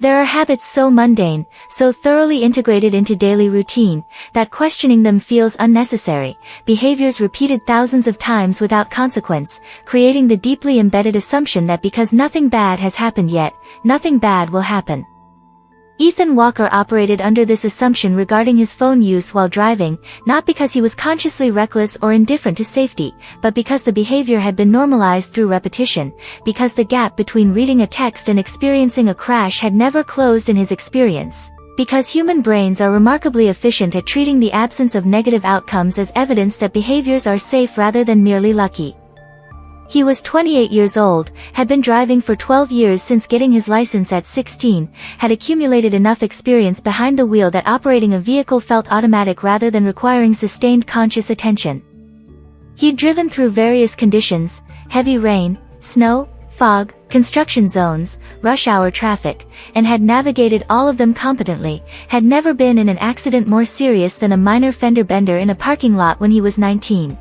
There are habits so mundane, so thoroughly integrated into daily routine, that questioning them feels unnecessary, behaviors repeated thousands of times without consequence, creating the deeply embedded assumption that because nothing bad has happened yet, nothing bad will happen. Ethan Walker operated under this assumption regarding his phone use while driving, not because he was consciously reckless or indifferent to safety, but because the behavior had been normalized through repetition, because the gap between reading a text and experiencing a crash had never closed in his experience, because human brains are remarkably efficient at treating the absence of negative outcomes as evidence that behaviors are safe rather than merely lucky. He was 28 years old, had been driving for 12 years since getting his license at 16, had accumulated enough experience behind the wheel that operating a vehicle felt automatic rather than requiring sustained conscious attention. He'd driven through various conditions: heavy rain, snow, fog, construction zones, rush hour traffic, and had navigated all of them competently, had never been in an accident more serious than a minor fender bender in a parking lot when he was 19.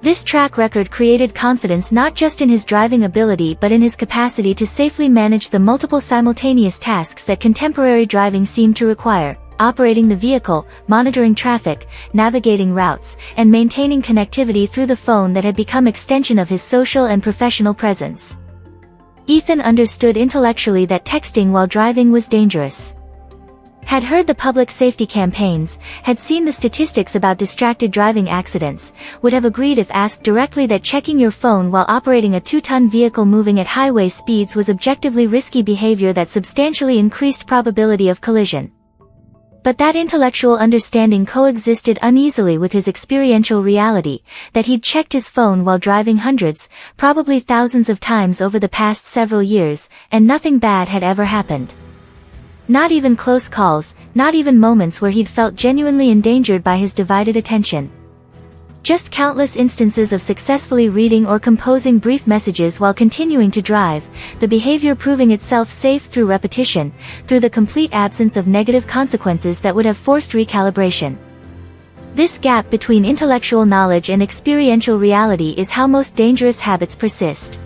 This track record created confidence not just in his driving ability but in his capacity to safely manage the multiple simultaneous tasks that contemporary driving seemed to require: operating the vehicle, monitoring traffic, navigating routes, and maintaining connectivity through the phone that had become an extension of his social and professional presence. Ethan understood intellectually that texting while driving was dangerous. Had heard the public safety campaigns, had seen the statistics about distracted driving accidents, would have agreed if asked directly that checking your phone while operating a 2-ton vehicle moving at highway speeds was objectively risky behavior that substantially increased probability of collision. But that intellectual understanding coexisted uneasily with his experiential reality, that he'd checked his phone while driving hundreds, probably thousands of times over the past several years, and nothing bad had ever happened. Not even close calls, not even moments where he'd felt genuinely endangered by his divided attention. Just countless instances of successfully reading or composing brief messages while continuing to drive, the behavior proving itself safe through repetition, through the complete absence of negative consequences that would have forced recalibration. This gap between intellectual knowledge and experiential reality is how most dangerous habits persist.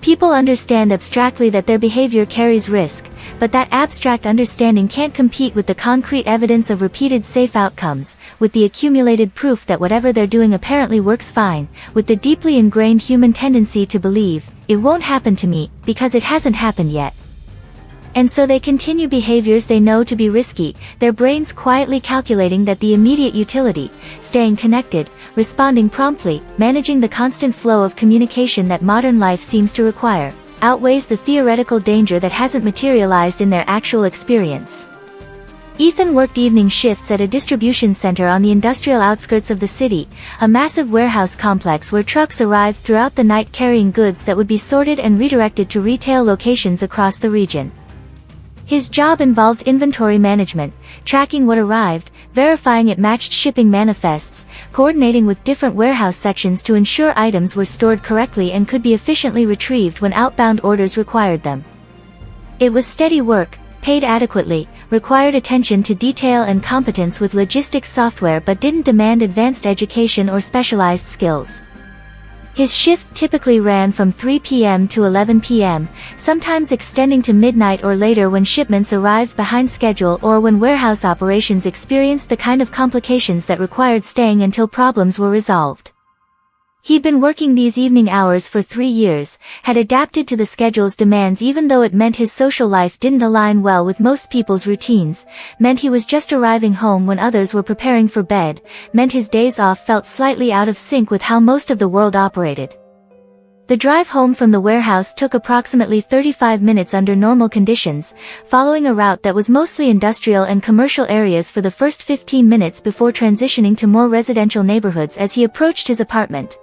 People understand abstractly that their behavior carries risk, but that abstract understanding can't compete with the concrete evidence of repeated safe outcomes, with the accumulated proof that whatever they're doing apparently works fine, with the deeply ingrained human tendency to believe, "It won't happen to me, because it hasn't happened yet." And so they continue behaviors they know to be risky, their brains quietly calculating that the immediate utility, staying connected, responding promptly, managing the constant flow of communication that modern life seems to require, outweighs the theoretical danger that hasn't materialized in their actual experience. Ethan worked evening shifts at a distribution center on the industrial outskirts of the city, a massive warehouse complex where trucks arrived throughout the night carrying goods that would be sorted and redirected to retail locations across the region. His job involved inventory management, tracking what arrived, verifying it matched shipping manifests, coordinating with different warehouse sections to ensure items were stored correctly and could be efficiently retrieved when outbound orders required them. It was steady work, paid adequately, required attention to detail and competence with logistics software but didn't demand advanced education or specialized skills. His shift typically ran from 3 p.m. to 11 p.m., sometimes extending to midnight or later when shipments arrived behind schedule or when warehouse operations experienced the kind of complications that required staying until problems were resolved. He'd been working these evening hours for 3 years, had adapted to the schedule's demands even though it meant his social life didn't align well with most people's routines, meant he was just arriving home when others were preparing for bed, meant his days off felt slightly out of sync with how most of the world operated. The drive home from the warehouse took approximately 35 minutes under normal conditions, following a route that was mostly industrial and commercial areas for the first 15 minutes before transitioning to more residential neighborhoods as he approached his apartment.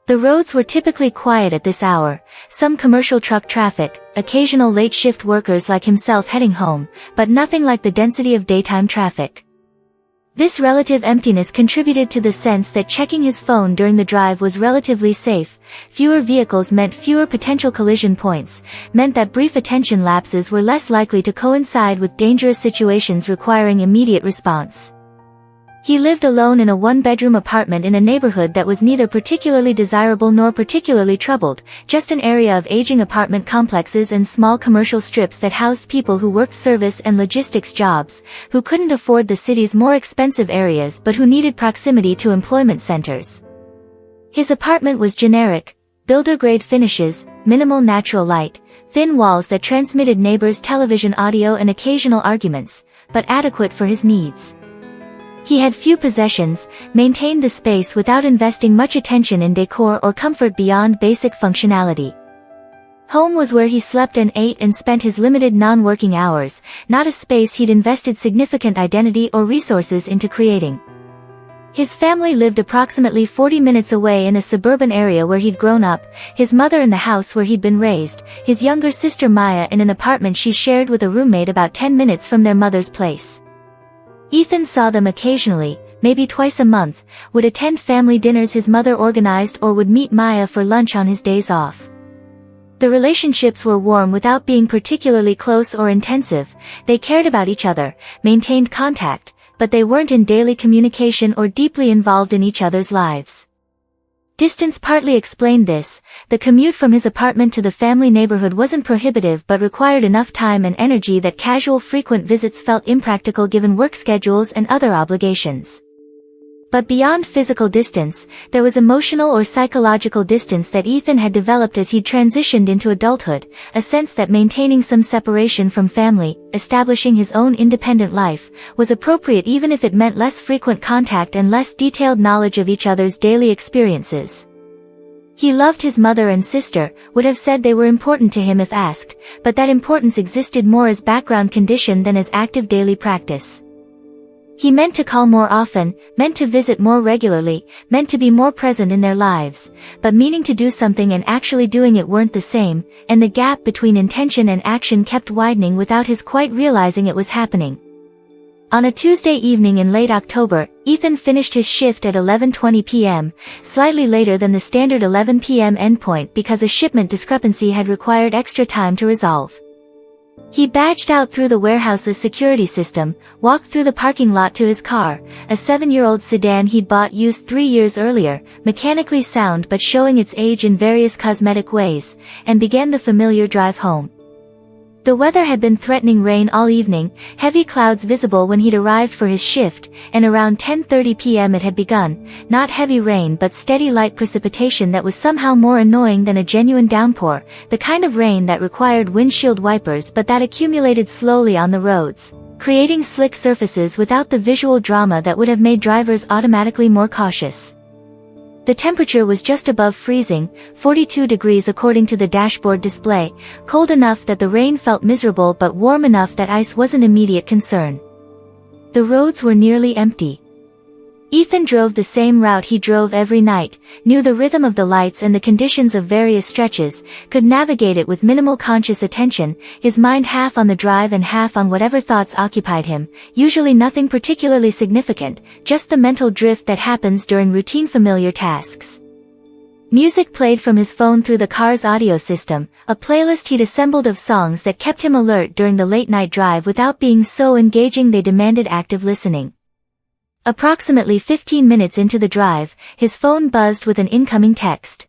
The roads were typically quiet at this hour, some commercial truck traffic, occasional late shift workers like himself heading home, but nothing like the density of daytime traffic. This relative emptiness contributed to the sense that checking his phone during the drive was relatively safe. Fewer vehicles meant fewer potential collision points, meant that brief attention lapses were less likely to coincide with dangerous situations requiring immediate response. He lived alone in a one-bedroom apartment in a neighborhood that was neither particularly desirable nor particularly troubled, just an area of aging apartment complexes and small commercial strips that housed people who worked service and logistics jobs, who couldn't afford the city's more expensive areas but who needed proximity to employment centers. His apartment was generic, builder-grade finishes, minimal natural light, thin walls that transmitted neighbors' television audio and occasional arguments, but adequate for his needs. He had few possessions, maintained the space without investing much attention in decor or comfort beyond basic functionality. Home was where he slept and ate and spent his limited non-working hours, not a space he'd invested significant identity or resources into creating. His family lived approximately 40 minutes away in a suburban area where he'd grown up, his mother in the house where he'd been raised, his younger sister Maya in an apartment she shared with a roommate about 10 minutes from their mother's place. Ethan saw them occasionally, maybe twice a month, would attend family dinners his mother organized or would meet Maya for lunch on his days off. The relationships were warm without being particularly close or intensive, they cared about each other, maintained contact, but they weren't in daily communication or deeply involved in each other's lives. Distance partly explained this. The commute from his apartment to the family neighborhood wasn't prohibitive but required enough time and energy that casual frequent visits felt impractical given work schedules and other obligations. But beyond physical distance, there was emotional or psychological distance that Ethan had developed as he transitioned into adulthood, a sense that maintaining some separation from family, establishing his own independent life, was appropriate even if it meant less frequent contact and less detailed knowledge of each other's daily experiences. He loved his mother and sister, would have said they were important to him if asked, but that importance existed more as background condition than as active daily practice. He meant to call more often, meant to visit more regularly, meant to be more present in their lives, but meaning to do something and actually doing it weren't the same, and the gap between intention and action kept widening without his quite realizing it was happening. On a Tuesday evening in late October, Ethan finished his shift at 11:20 p.m., slightly later than the standard 11 p.m. endpoint because a shipment discrepancy had required extra time to resolve. He badged out through the warehouse's security system, walked through the parking lot to his car, a 7-year-old sedan he'd bought used 3 years earlier, mechanically sound but showing its age in various cosmetic ways, and began the familiar drive home. The weather had been threatening rain all evening, heavy clouds visible when he'd arrived for his shift, and around 10:30 p.m. it had begun, not heavy rain but steady light precipitation that was somehow more annoying than a genuine downpour, the kind of rain that required windshield wipers but that accumulated slowly on the roads, creating slick surfaces without the visual drama that would have made drivers automatically more cautious. The temperature was just above freezing, 42 degrees according to the dashboard display, cold enough that the rain felt miserable but warm enough that ice wasn't immediate concern. The roads were nearly empty. Ethan drove the same route he drove every night, knew the rhythm of the lights and the conditions of various stretches, could navigate it with minimal conscious attention, his mind half on the drive and half on whatever thoughts occupied him, usually nothing particularly significant, just the mental drift that happens during routine familiar tasks. Music played from his phone through the car's audio system, a playlist he'd assembled of songs that kept him alert during the late-night drive without being so engaging they demanded active listening. Approximately 15 minutes into the drive, his phone buzzed with an incoming text.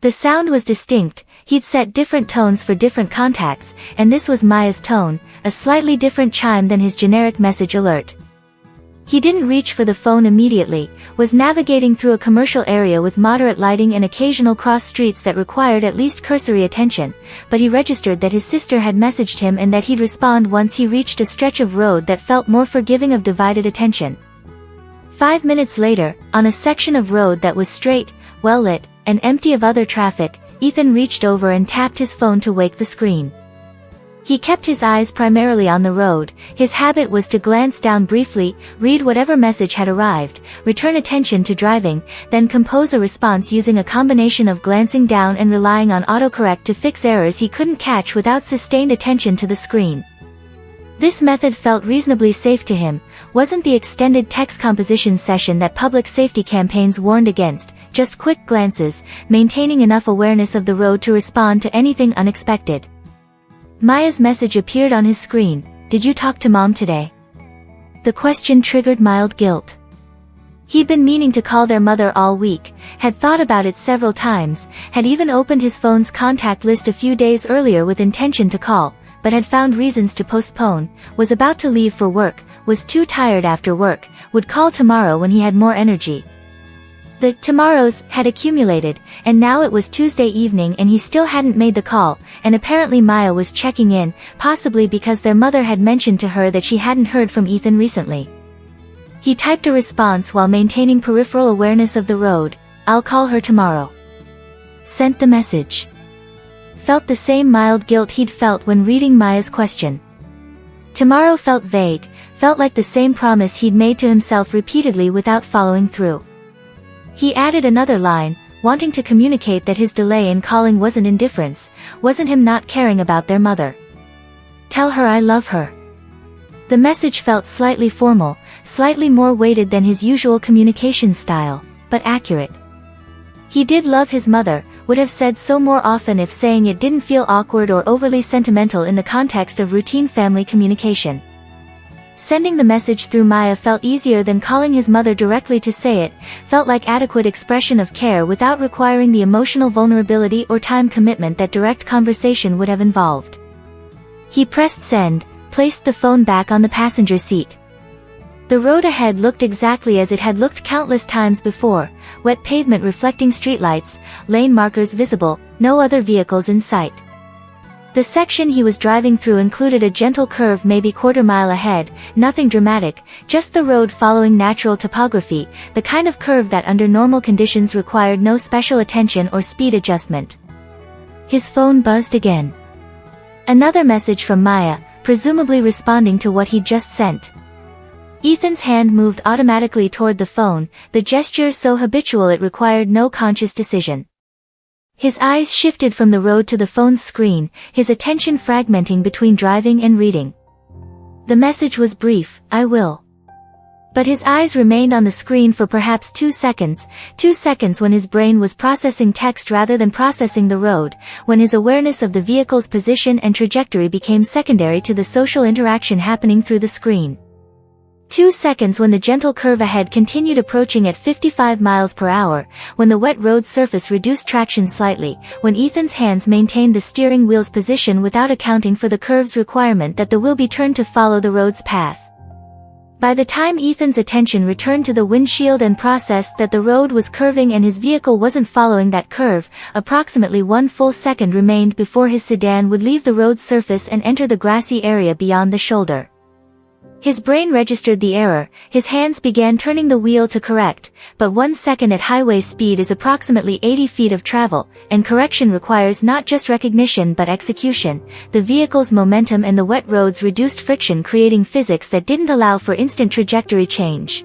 The sound was distinct, he'd set different tones for different contacts, and this was Maya's tone, a slightly different chime than his generic message alert. He didn't reach for the phone immediately, was navigating through a commercial area with moderate lighting and occasional cross streets that required at least cursory attention, but he registered that his sister had messaged him and that he'd respond once he reached a stretch of road that felt more forgiving of divided attention. 5 minutes later, on a section of road that was straight, well-lit, and empty of other traffic, Ethan reached over and tapped his phone to wake the screen. He kept his eyes primarily on the road, his habit was to glance down briefly, read whatever message had arrived, return attention to driving, then compose a response using a combination of glancing down and relying on autocorrect to fix errors he couldn't catch without sustained attention to the screen. This method felt reasonably safe to him, wasn't the extended text composition session that public safety campaigns warned against, just quick glances, maintaining enough awareness of the road to respond to anything unexpected. Maya's message appeared on his screen. "Did you talk to Mom today?" The question triggered mild guilt. He'd been meaning to call their mother all week, had thought about it several times, had even opened his phone's contact list a few days earlier with intention to call, but had found reasons to postpone, was about to leave for work, was too tired after work, would call tomorrow when he had more energy. The tomorrows had accumulated, and now it was Tuesday evening and he still hadn't made the call, and apparently Maya was checking in, possibly because their mother had mentioned to her that she hadn't heard from Ethan recently. He typed a response while maintaining peripheral awareness of the road. "I'll call her tomorrow." Sent the message. Felt the same mild guilt he'd felt when reading Maya's question. Tomorrow felt vague, felt like the same promise he'd made to himself repeatedly without following through. He added another line, wanting to communicate that his delay in calling wasn't indifference, wasn't him not caring about their mother. "Tell her I love her." The message felt slightly formal, slightly more weighted than his usual communication style, but accurate. He did love his mother, would have said so more often if saying it didn't feel awkward or overly sentimental in the context of routine family communication. Sending the message through Maya felt easier than calling his mother directly to say it, felt like adequate expression of care without requiring the emotional vulnerability or time commitment that direct conversation would have involved. He pressed send, placed the phone back on the passenger seat. The road ahead looked exactly as it had looked countless times before, wet pavement reflecting streetlights, lane markers visible, no other vehicles in sight. The section he was driving through included a gentle curve maybe quarter-mile ahead, nothing dramatic, just the road following natural topography, the kind of curve that under normal conditions required no special attention or speed adjustment. His phone buzzed again. Another message from Maya, presumably responding to what he'd just sent. Ethan's hand moved automatically toward the phone, the gesture so habitual it required no conscious decision. His eyes shifted from the road to the phone's screen, his attention fragmenting between driving and reading. The message was brief, "I will." But his eyes remained on the screen for perhaps 2 seconds when his brain was processing text rather than processing the road, when his awareness of the vehicle's position and trajectory became secondary to the social interaction happening through the screen. 2 seconds when the gentle curve ahead continued approaching at 55 miles per hour, when the wet road surface reduced traction slightly, when Ethan's hands maintained the steering wheel's position without accounting for the curve's requirement that the wheel be turned to follow the road's path. By the time Ethan's attention returned to the windshield and processed that the road was curving and his vehicle wasn't following that curve, approximately 1 full second remained before his sedan would leave the road surface and enter the grassy area beyond the shoulder. His brain registered the error, his hands began turning the wheel to correct, but 1 second at highway speed is approximately 80 feet of travel, and correction requires not just recognition but execution. The vehicle's momentum and the wet roads reduced friction, creating physics that didn't allow for instant trajectory change.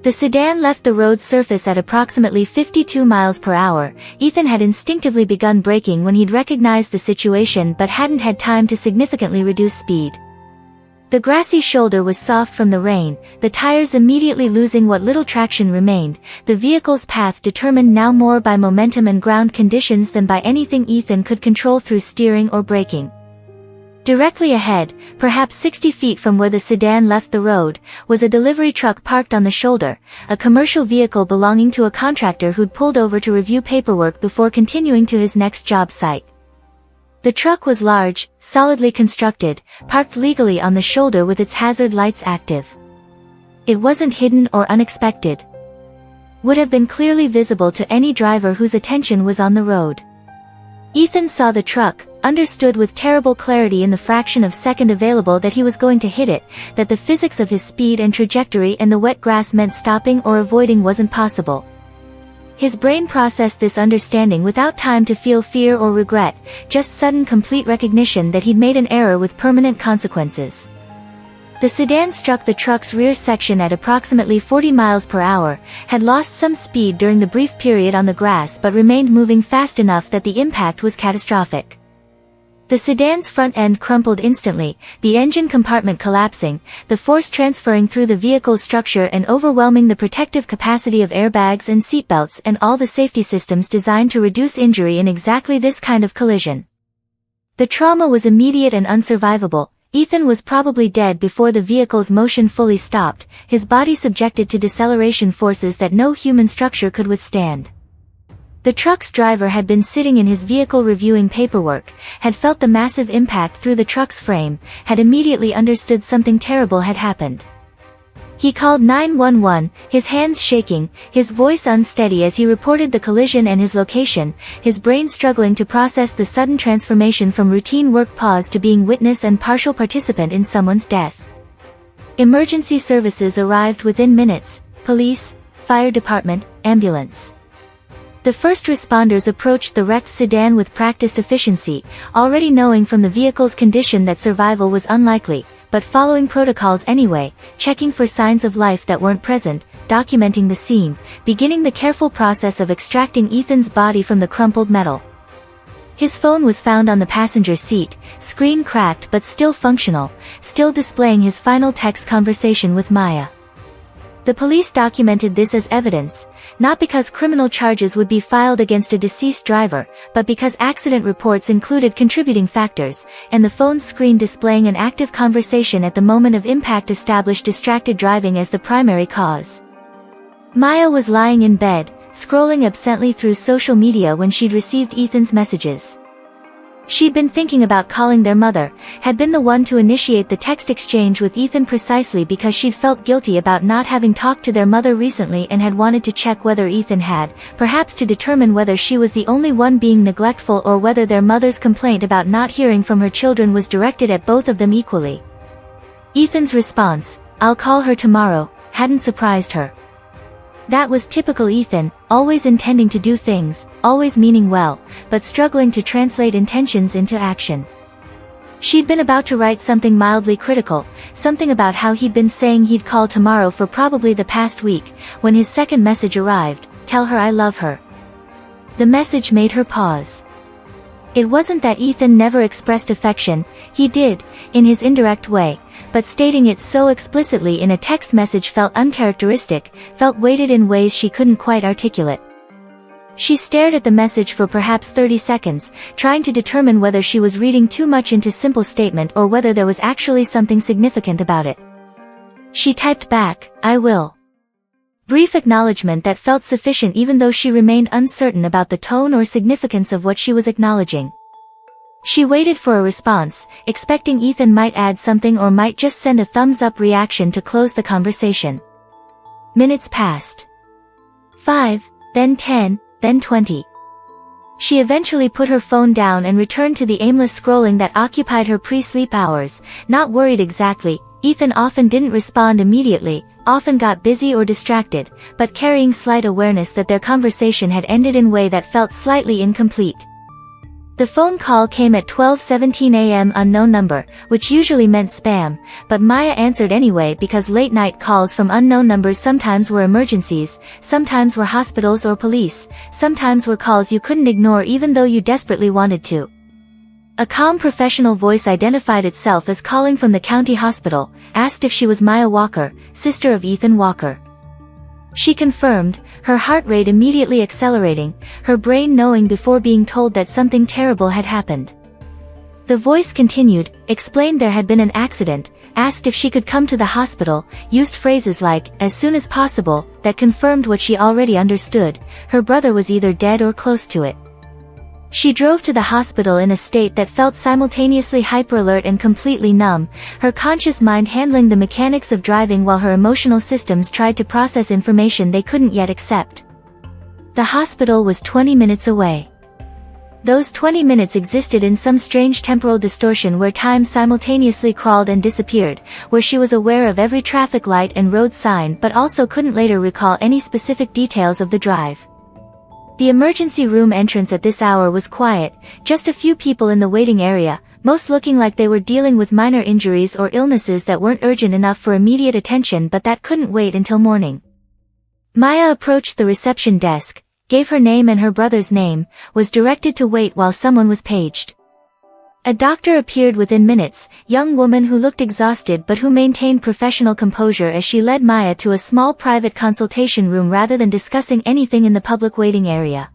The sedan left the road surface at approximately 52 miles per hour. Ethan had instinctively begun braking when he'd recognized the situation but hadn't had time to significantly reduce speed. The grassy shoulder was soft from the rain, the tires immediately losing what little traction remained, the vehicle's path determined now more by momentum and ground conditions than by anything Ethan could control through steering or braking. Directly ahead, perhaps 60 feet from where the sedan left the road, was a delivery truck parked on the shoulder, a commercial vehicle belonging to a contractor who'd pulled over to review paperwork before continuing to his next job site. The truck was large, solidly constructed, parked legally on the shoulder with its hazard lights active. It wasn't hidden or unexpected. Would have been clearly visible to any driver whose attention was on the road. Ethan saw the truck, understood with terrible clarity in the fraction of second available that he was going to hit it, that the physics of his speed and trajectory and the wet grass meant stopping or avoiding wasn't possible. His brain processed this understanding without time to feel fear or regret, just sudden complete recognition that he'd made an error with permanent consequences. The sedan struck the truck's rear section at approximately 40 miles per hour, had lost some speed during the brief period on the grass but remained moving fast enough that the impact was catastrophic. The sedan's front end crumpled instantly, the engine compartment collapsing, the force transferring through the vehicle's structure and overwhelming the protective capacity of airbags and seatbelts and all the safety systems designed to reduce injury in exactly this kind of collision. The trauma was immediate and unsurvivable, Ethan was probably dead before the vehicle's motion fully stopped, his body subjected to deceleration forces that no human structure could withstand. The truck's driver had been sitting in his vehicle reviewing paperwork, had felt the massive impact through the truck's frame, had immediately understood something terrible had happened. He called 911, his hands shaking, his voice unsteady as he reported the collision and his location, his brain struggling to process the sudden transformation from routine work pause to being witness and partial participant in someone's death. Emergency services arrived within minutes: police, fire department, ambulance. The first responders approached the wrecked sedan with practiced efficiency, already knowing from the vehicle's condition that survival was unlikely, but following protocols anyway, checking for signs of life that weren't present, documenting the scene, beginning the careful process of extracting Ethan's body from the crumpled metal. His phone was found on the passenger seat, screen cracked but still functional, still displaying his final text conversation with Maya. The police documented this as evidence, not because criminal charges would be filed against a deceased driver, but because accident reports included contributing factors, and the phone screen displaying an active conversation at the moment of impact established distracted driving as the primary cause. Maya was lying in bed, scrolling absently through social media when she'd received Ethan's messages. She'd been thinking about calling their mother, had been the one to initiate the text exchange with Ethan precisely because she'd felt guilty about not having talked to their mother recently and had wanted to check whether Ethan had, perhaps to determine whether she was the only one being neglectful or whether their mother's complaint about not hearing from her children was directed at both of them equally. Ethan's response, "I'll call her tomorrow," hadn't surprised her. That was typical Ethan, always intending to do things, always meaning well, but struggling to translate intentions into action. She'd been about to write something mildly critical, something about how he'd been saying he'd call tomorrow for probably the past week, when his second message arrived: "Tell her I love her." The message made her pause. It wasn't that Ethan never expressed affection, he did, in his indirect way, but stating it so explicitly in a text message felt uncharacteristic, felt weighted in ways she couldn't quite articulate. She stared at the message for perhaps 30 seconds, trying to determine whether she was reading too much into simple statement or whether there was actually something significant about it. She typed back, "I will." Brief acknowledgement that felt sufficient even though she remained uncertain about the tone or significance of what she was acknowledging. She waited for a response, expecting Ethan might add something or might just send a thumbs-up reaction to close the conversation. Minutes passed. 5, then 10, then 20. She eventually put her phone down and returned to the aimless scrolling that occupied her pre-sleep hours, not worried exactly. Ethan often didn't respond immediately, often got busy or distracted, but carrying slight awareness that their conversation had ended in a way that felt slightly incomplete. The phone call came at 12:17 a.m. unknown number, which usually meant spam, but Maya answered anyway because late-night calls from unknown numbers sometimes were emergencies, sometimes were hospitals or police, sometimes were calls you couldn't ignore even though you desperately wanted to. A calm professional voice identified itself as calling from the county hospital, asked if she was Maya Walker, sister of Ethan Walker. She confirmed, her heart rate immediately accelerating, her brain knowing before being told that something terrible had happened. The voice continued, explained there had been an accident, asked if she could come to the hospital, used phrases like, "as soon as possible," that confirmed what she already understood: her brother was either dead or close to it. She drove to the hospital in a state that felt simultaneously hyperalert and completely numb, her conscious mind handling the mechanics of driving while her emotional systems tried to process information they couldn't yet accept. The hospital was 20 minutes away. Those 20 minutes existed in some strange temporal distortion where time simultaneously crawled and disappeared, where she was aware of every traffic light and road sign but also couldn't later recall any specific details of the drive. The emergency room entrance at this hour was quiet, just a few people in the waiting area, most looking like they were dealing with minor injuries or illnesses that weren't urgent enough for immediate attention but that couldn't wait until morning. Maya approached the reception desk, gave her name and her brother's name, was directed to wait while someone was paged. A doctor appeared within minutes, young woman who looked exhausted but who maintained professional composure as she led Maya to a small private consultation room rather than discussing anything in the public waiting area.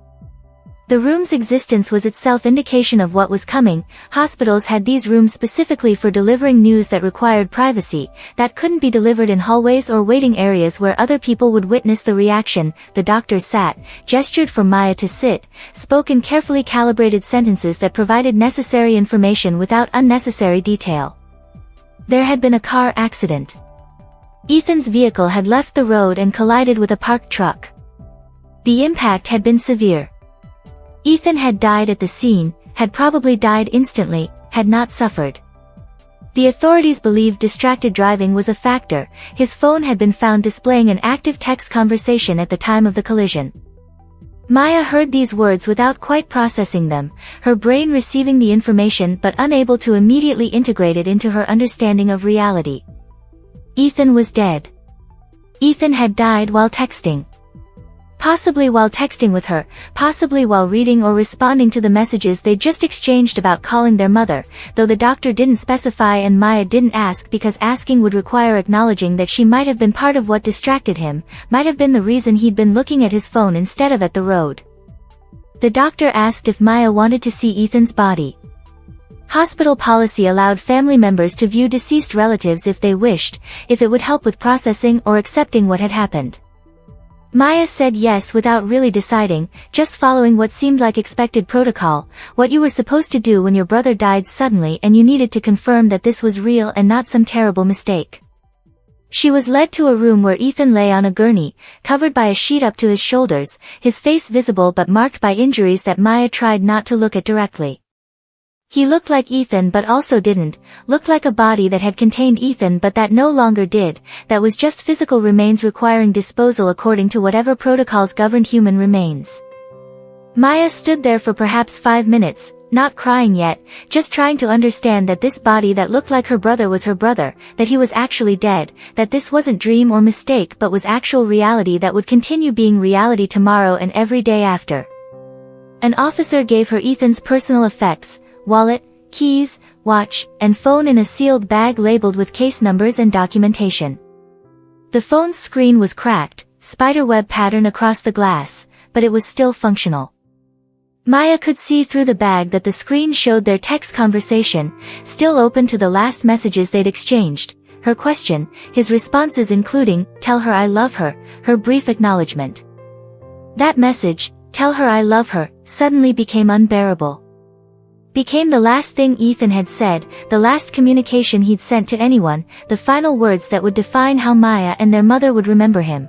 The room's existence was itself indication of what was coming. Hospitals had these rooms specifically for delivering news that required privacy, that couldn't be delivered in hallways or waiting areas where other people would witness the reaction. The doctor sat, gestured for Maya to sit, spoke in carefully calibrated sentences that provided necessary information without unnecessary detail. There had been a car accident. Ethan's vehicle had left the road and collided with a parked truck. The impact had been severe. Ethan had died at the scene, had probably died instantly, had not suffered. The authorities believed distracted driving was a factor. His phone had been found displaying an active text conversation at the time of the collision. Maya heard these words without quite processing them, her brain receiving the information but unable to immediately integrate it into her understanding of reality. Ethan was dead. Ethan had died while texting. Possibly while texting with her, possibly while reading or responding to the messages they just exchanged about calling their mother, though the doctor didn't specify and Maya didn't ask because asking would require acknowledging that she might have been part of what distracted him, might have been the reason he'd been looking at his phone instead of at the road. The doctor asked if Maya wanted to see Ethan's body. Hospital policy allowed family members to view deceased relatives if they wished, if it would help with processing or accepting what had happened. Maya said yes without really deciding, just following what seemed like expected protocol, what you were supposed to do when your brother died suddenly and you needed to confirm that this was real and not some terrible mistake. She was led to a room where Ethan lay on a gurney, covered by a sheet up to his shoulders, his face visible but marked by injuries that Maya tried not to look at directly. He looked like Ethan but also didn't, looked like a body that had contained Ethan but that no longer did, that was just physical remains requiring disposal according to whatever protocols governed human remains. Maya stood there for perhaps 5 minutes, not crying yet, just trying to understand that this body that looked like her brother was her brother, that he was actually dead, that this wasn't dream or mistake but was actual reality that would continue being reality tomorrow and every day after. An officer gave her Ethan's personal effects, wallet, keys, watch, and phone in a sealed bag labeled with case numbers and documentation. The phone's screen was cracked, spiderweb pattern across the glass, but it was still functional. Maya could see through the bag that the screen showed their text conversation, still open to the last messages they'd exchanged, her question, his responses including, "Tell her I love her," her brief acknowledgement. That message, "Tell her I love her," suddenly became unbearable. Became the last thing Ethan had said, the last communication he'd sent to anyone, the final words that would define how Maya and their mother would remember him.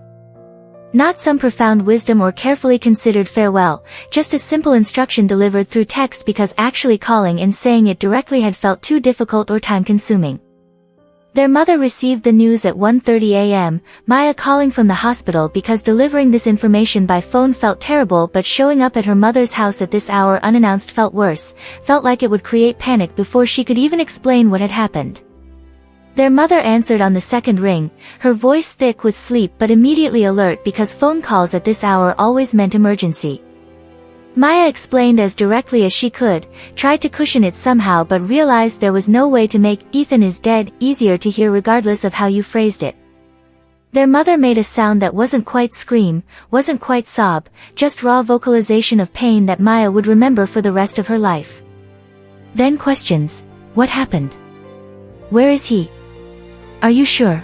Not some profound wisdom or carefully considered farewell, just a simple instruction delivered through text because actually calling and saying it directly had felt too difficult or time-consuming. Their mother received the news at 1:30 a.m., Maya calling from the hospital because delivering this information by phone felt terrible but showing up at her mother's house at this hour unannounced felt worse, felt like it would create panic before she could even explain what had happened. Their mother answered on the second ring, her voice thick with sleep but immediately alert because phone calls at this hour always meant emergency. Maya explained as directly as she could, tried to cushion it somehow but realized there was no way to make "Ethan is dead" easier to hear regardless of how you phrased it. Their mother made a sound that wasn't quite scream, wasn't quite sob, just raw vocalization of pain that Maya would remember for the rest of her life. Then questions. What happened? Where is he? Are you sure?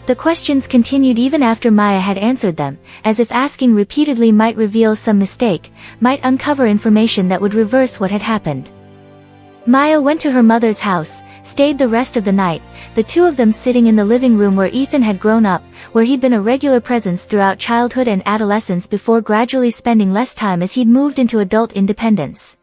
The questions continued even after Maya had answered them, as if asking repeatedly might reveal some mistake, might uncover information that would reverse what had happened. Maya went to her mother's house, stayed the rest of the night, the two of them sitting in the living room where Ethan had grown up, where he'd been a regular presence throughout childhood and adolescence before gradually spending less time as he'd moved into adult independence.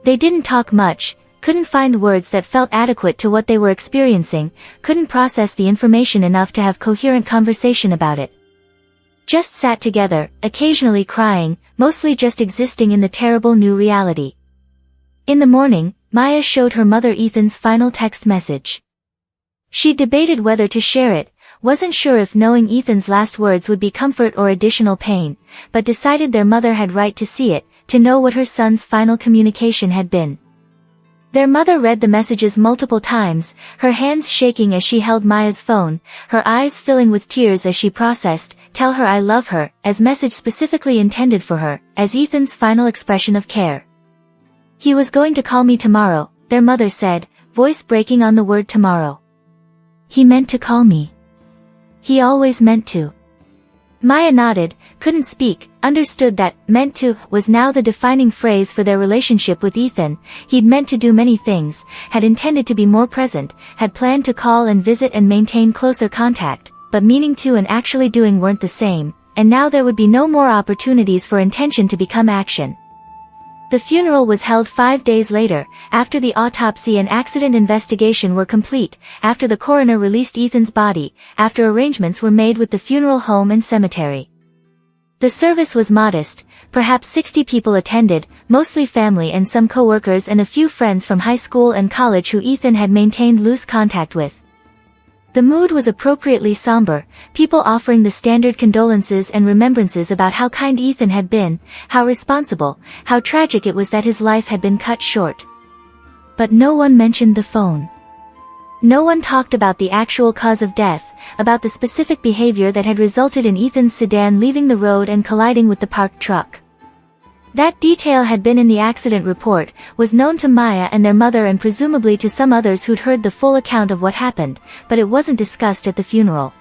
They didn't talk much, couldn't find words that felt adequate to what they were experiencing, couldn't process the information enough to have coherent conversation about it. Just sat together, occasionally crying, mostly just existing in the terrible new reality. In the morning, Maya showed her mother Ethan's final text message. She debated whether to share it, wasn't sure if knowing Ethan's last words would be comfort or additional pain, but decided their mother had right to see it, to know what her son's final communication had been. Their mother read the messages multiple times, her hands shaking as she held Maya's phone, her eyes filling with tears as she processed, "Tell her I love her," as message specifically intended for her, as Ethan's final expression of care. "He was going to call me tomorrow," their mother said, voice breaking on the word tomorrow. "He meant to call me. He always meant to." Maya nodded, couldn't speak, understood that "meant to" was now the defining phrase for their relationship with Ethan. He'd meant to do many things, had intended to be more present, had planned to call and visit and maintain closer contact, but meaning to and actually doing weren't the same, and now there would be no more opportunities for intention to become action. The funeral was held 5 days later, after the autopsy and accident investigation were complete, after the coroner released Ethan's body, after arrangements were made with the funeral home and cemetery. The service was modest, perhaps 60 people attended, mostly family and some co-workers and a few friends from high school and college who Ethan had maintained loose contact with. The mood was appropriately somber, people offering the standard condolences and remembrances about how kind Ethan had been, how responsible, how tragic it was that his life had been cut short. But no one mentioned the phone. No one talked about the actual cause of death, about the specific behavior that had resulted in Ethan's sedan leaving the road and colliding with the parked truck. That detail had been in the accident report, was known to Maya and their mother and presumably to some others who'd heard the full account of what happened, but it wasn't discussed at the funeral.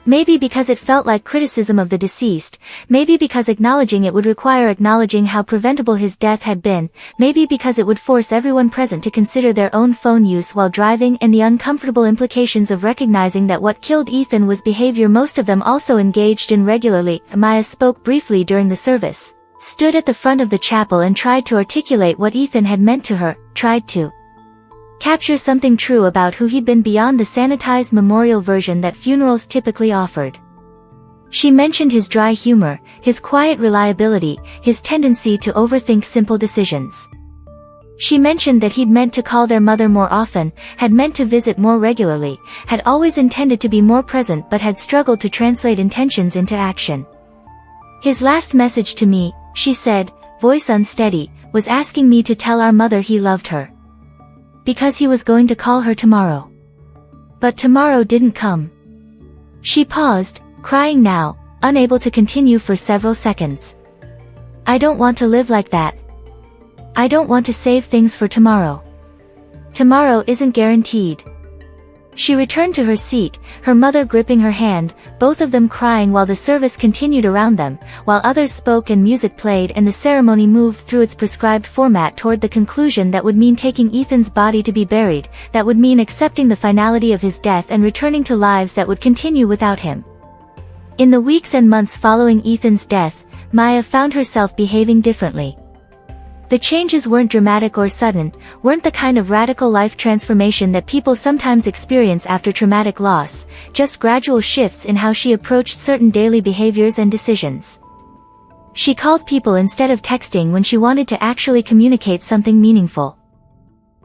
Maybe because it felt like criticism of the deceased, maybe because acknowledging it would require acknowledging how preventable his death had been, maybe because it would force everyone present to consider their own phone use while driving and the uncomfortable implications of recognizing that what killed Ethan was behavior most of them also engaged in regularly. Maya spoke briefly during the service, stood at the front of the chapel and tried to articulate what Ethan had meant to her, tried to capture something true about who he'd been beyond the sanitized memorial version that funerals typically offered. She mentioned his dry humor, his quiet reliability, his tendency to overthink simple decisions. She mentioned that he'd meant to call their mother more often, had meant to visit more regularly, had always intended to be more present but had struggled to translate intentions into action. "His last message to me," she said, voice unsteady, "was asking me to tell our mother he loved her. Because he was going to call her tomorrow. But tomorrow didn't come." She paused, crying now, unable to continue for several seconds. "I don't want to live like that. I don't want to save things for tomorrow. Tomorrow isn't guaranteed." She returned to her seat, her mother gripping her hand, both of them crying while the service continued around them, while others spoke and music played and the ceremony moved through its prescribed format toward the conclusion that would mean taking Ethan's body to be buried, that would mean accepting the finality of his death and returning to lives that would continue without him. In the weeks and months following Ethan's death, Maya found herself behaving differently. The changes weren't dramatic or sudden, weren't the kind of radical life transformation that people sometimes experience after traumatic loss, just gradual shifts in how she approached certain daily behaviors and decisions. She called people instead of texting when she wanted to actually communicate something meaningful.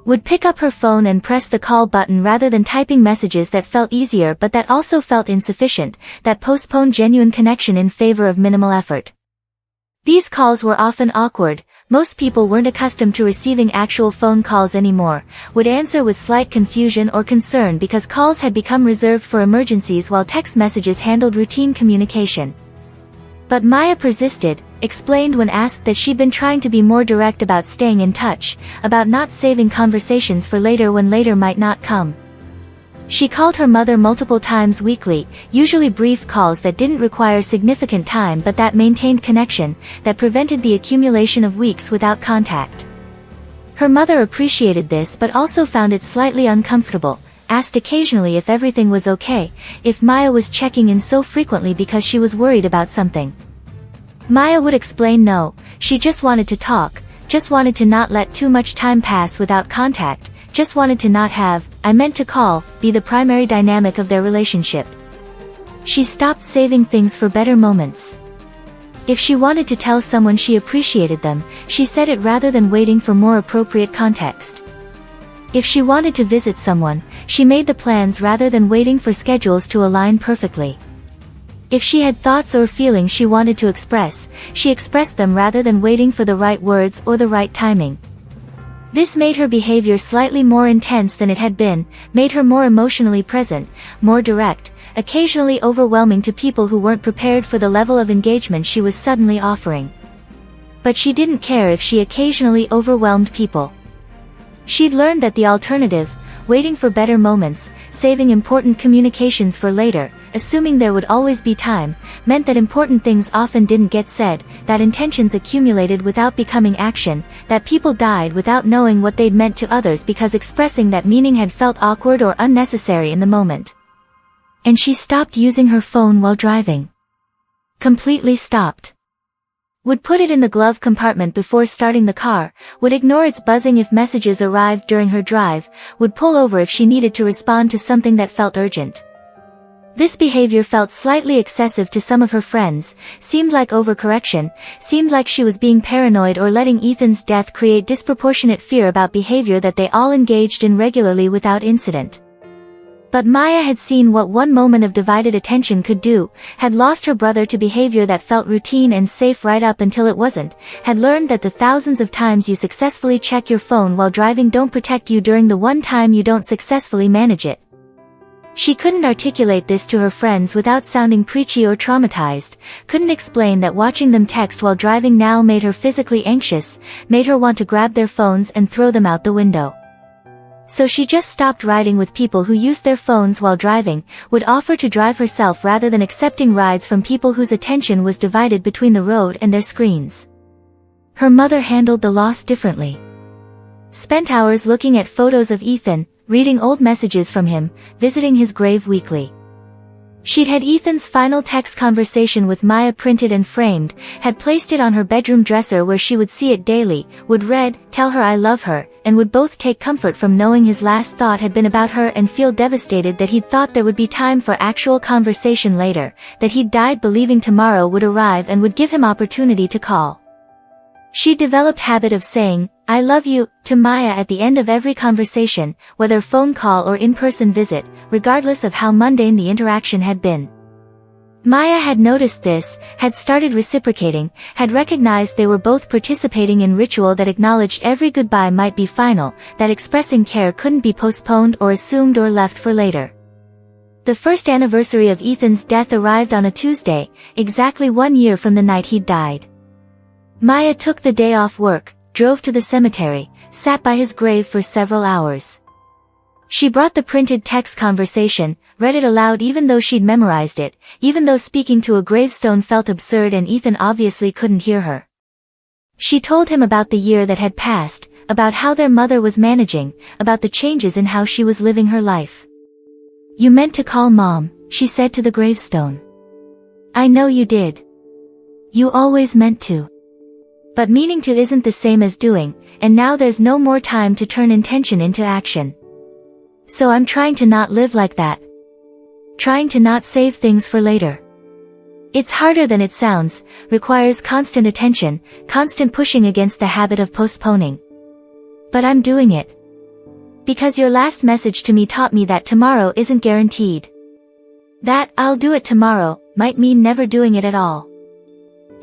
Would pick up her phone and press the call button rather than typing messages that felt easier but that also felt insufficient, that postponed genuine connection in favor of minimal effort. These calls were often awkward. Most people weren't accustomed to receiving actual phone calls anymore, would answer with slight confusion or concern because calls had become reserved for emergencies while text messages handled routine communication. But Maya persisted, explained when asked that she'd been trying to be more direct about staying in touch, about not saving conversations for later when later might not come. She called her mother multiple times weekly, usually brief calls that didn't require significant time but that maintained connection, that prevented the accumulation of weeks without contact. Her mother appreciated this but also found it slightly uncomfortable, asked occasionally if everything was okay, if Maya was checking in so frequently because she was worried about something. Maya would explain no, she just wanted to talk, just wanted to not let too much time pass without contact, just wanted to not have, "I meant to call," be the primary dynamic of their relationship. She stopped saving things for better moments. If she wanted to tell someone she appreciated them, she said it rather than waiting for more appropriate context. If she wanted to visit someone, she made the plans rather than waiting for schedules to align perfectly. If she had thoughts or feelings she wanted to express, she expressed them rather than waiting for the right words or the right timing. This made her behavior slightly more intense than it had been, made her more emotionally present, more direct, occasionally overwhelming to people who weren't prepared for the level of engagement she was suddenly offering. But she didn't care if she occasionally overwhelmed people. She'd learned that the alternative, waiting for better moments, saving important communications for later, assuming there would always be time, meant that important things often didn't get said, that intentions accumulated without becoming action, that people died without knowing what they'd meant to others because expressing that meaning had felt awkward or unnecessary in the moment. And she stopped using her phone while driving. Completely stopped. Would put it in the glove compartment before starting the car, would ignore its buzzing if messages arrived during her drive, would pull over if she needed to respond to something that felt urgent. This behavior felt slightly excessive to some of her friends, seemed like overcorrection, seemed like she was being paranoid or letting Ethan's death create disproportionate fear about behavior that they all engaged in regularly without incident. But Maya had seen what one moment of divided attention could do, had lost her brother to behavior that felt routine and safe right up until it wasn't, had learned that the thousands of times you successfully check your phone while driving don't protect you during the one time you don't successfully manage it. She couldn't articulate this to her friends without sounding preachy or traumatized, couldn't explain that watching them text while driving now made her physically anxious, made her want to grab their phones and throw them out the window. So she just stopped riding with people who used their phones while driving, would offer to drive herself rather than accepting rides from people whose attention was divided between the road and their screens. Her mother handled the loss differently. Spent hours looking at photos of Ethan, reading old messages from him, visiting his grave weekly. She'd had Ethan's final text conversation with Maya printed and framed, had placed it on her bedroom dresser where she would see it daily, would read, tell her I love her, and would both take comfort from knowing his last thought had been about her and feel devastated that he'd thought there would be time for actual conversation later, that he'd died believing tomorrow would arrive and would give him opportunity to call. She developed habit of saying, I love you, to Maya at the end of every conversation, whether phone call or in-person visit, regardless of how mundane the interaction had been. Maya had noticed this, had started reciprocating, had recognized they were both participating in ritual that acknowledged every goodbye might be final, that expressing care couldn't be postponed or assumed or left for later. The first anniversary of Ethan's death arrived on a Tuesday, exactly 1 year from the night he'd died. Maya took the day off work, drove to the cemetery, sat by his grave for several hours. She brought the printed text conversation, read it aloud even though she'd memorized it, even though speaking to a gravestone felt absurd and Ethan obviously couldn't hear her. She told him about the year that had passed, about how their mother was managing, about the changes in how she was living her life. You meant to call Mom, she said to the gravestone. I know you did. You always meant to. But meaning to isn't the same as doing, and now there's no more time to turn intention into action. So I'm trying to not live like that. Trying to not save things for later. It's harder than it sounds, requires constant attention, constant pushing against the habit of postponing. But I'm doing it. Because your last message to me taught me that tomorrow isn't guaranteed. That, I'll do it tomorrow, might mean never doing it at all.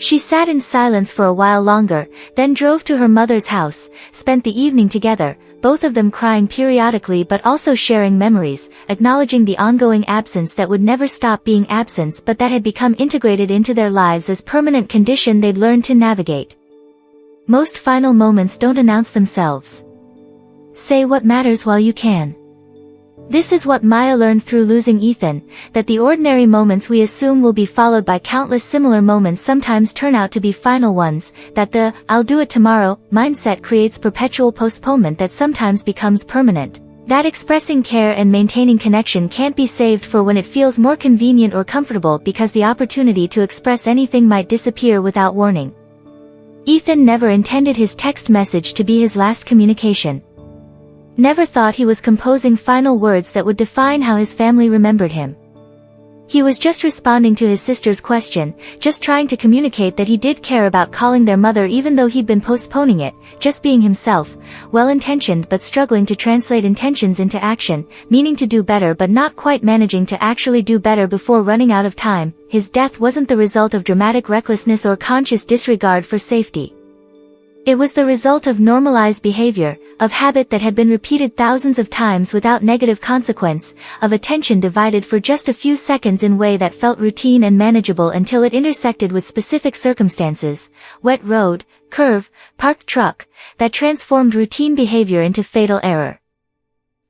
She sat in silence for a while longer, then drove to her mother's house, spent the evening together, both of them crying periodically but also sharing memories, acknowledging the ongoing absence that would never stop being absence but that had become integrated into their lives as permanent condition they'd learned to navigate. Most final moments don't announce themselves. Say what matters while you can. This is what Maya learned through losing Ethan, that the ordinary moments we assume will be followed by countless similar moments sometimes turn out to be final ones, that the, I'll do it tomorrow, mindset creates perpetual postponement that sometimes becomes permanent, that expressing care and maintaining connection can't be saved for when it feels more convenient or comfortable because the opportunity to express anything might disappear without warning. Ethan never intended his text message to be his last communication. Never thought he was composing final words that would define how his family remembered him. He was just responding to his sister's question, just trying to communicate that he did care about calling their mother even though he'd been postponing it, just being himself, well-intentioned but struggling to translate intentions into action, meaning to do better but not quite managing to actually do better before running out of time. His death wasn't the result of dramatic recklessness or conscious disregard for safety. It was the result of normalized behavior, of habit that had been repeated thousands of times without negative consequence, of attention divided for just a few seconds in a way that felt routine and manageable until it intersected with specific circumstances, wet road, curve, parked truck, that transformed routine behavior into fatal error.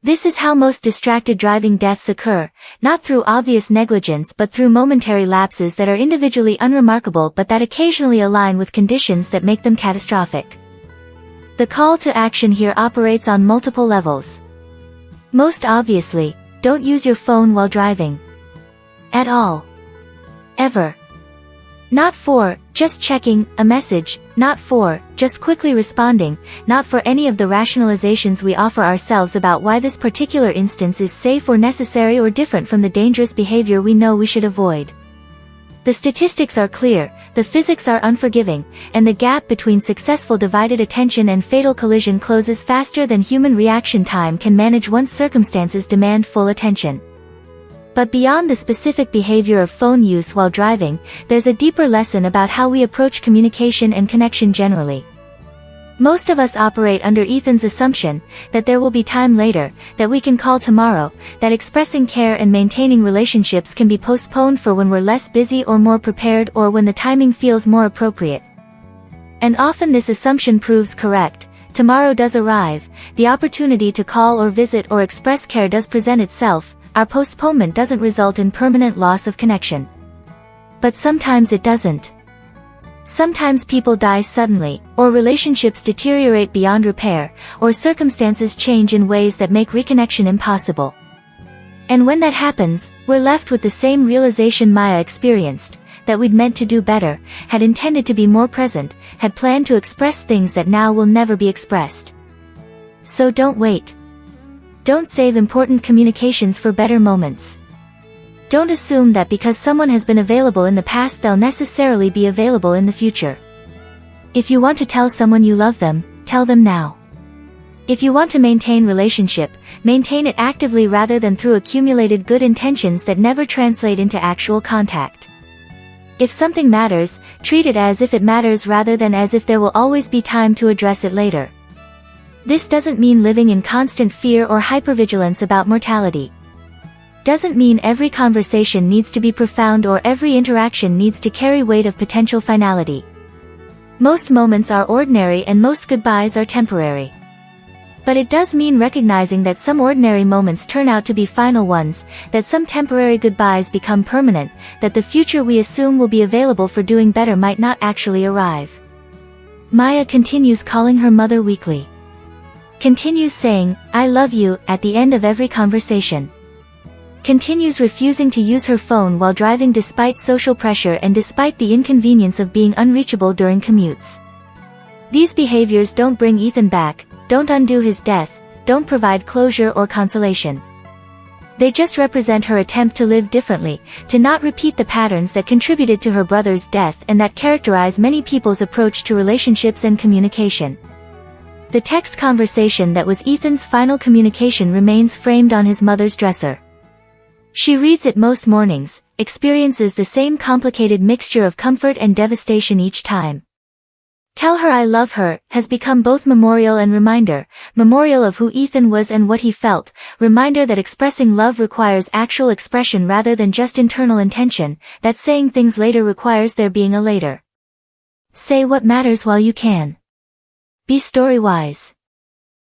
This is how most distracted driving deaths occur, not through obvious negligence but through momentary lapses that are individually unremarkable but that occasionally align with conditions that make them catastrophic. The call to action here operates on multiple levels. Most obviously, don't use your phone while driving. At all. Ever. Not for, just checking, a message, not for, just quickly responding, not for any of the rationalizations we offer ourselves about why this particular instance is safe or necessary or different from the dangerous behavior we know we should avoid. The statistics are clear, the physics are unforgiving, and the gap between successful divided attention and fatal collision closes faster than human reaction time can manage once circumstances demand full attention. But beyond the specific behavior of phone use while driving, there's a deeper lesson about how we approach communication and connection generally. Most of us operate under Ethan's assumption that there will be time later, that we can call tomorrow, that expressing care and maintaining relationships can be postponed for when we're less busy or more prepared or when the timing feels more appropriate. And often this assumption proves correct. Tomorrow does arrive, the opportunity to call or visit or express care does present itself. Our postponement doesn't result in permanent loss of connection. But sometimes it doesn't. Sometimes people die suddenly, or relationships deteriorate beyond repair, or circumstances change in ways that make reconnection impossible. And when that happens, we're left with the same realization Maya experienced, that we'd meant to do better, had intended to be more present, had planned to express things that now will never be expressed. So don't wait. Don't save important communications for better moments. Don't assume that because someone has been available in the past they'll necessarily be available in the future. If you want to tell someone you love them, tell them now. If you want to maintain relationship, maintain it actively rather than through accumulated good intentions that never translate into actual contact. If something matters, treat it as if it matters rather than as if there will always be time to address it later. This doesn't mean living in constant fear or hypervigilance about mortality. Doesn't mean every conversation needs to be profound or every interaction needs to carry weight of potential finality. Most moments are ordinary and most goodbyes are temporary. But it does mean recognizing that some ordinary moments turn out to be final ones, that some temporary goodbyes become permanent, that the future we assume will be available for doing better might not actually arrive. Maya continues calling her mother weekly. Continues saying, "I love you," at the end of every conversation. Continues refusing to use her phone while driving despite social pressure and despite the inconvenience of being unreachable during commutes. These behaviors don't bring Ethan back, don't undo his death, don't provide closure or consolation. They just represent her attempt to live differently, to not repeat the patterns that contributed to her brother's death and that characterize many people's approach to relationships and communication. The text conversation that was Ethan's final communication remains framed on his mother's dresser. She reads it most mornings, experiences the same complicated mixture of comfort and devastation each time. Tell her I love her has become both memorial and reminder, memorial of who Ethan was and what he felt, reminder that expressing love requires actual expression rather than just internal intention, that saying things later requires there being a later. Say what matters while you can. Be StoryWise.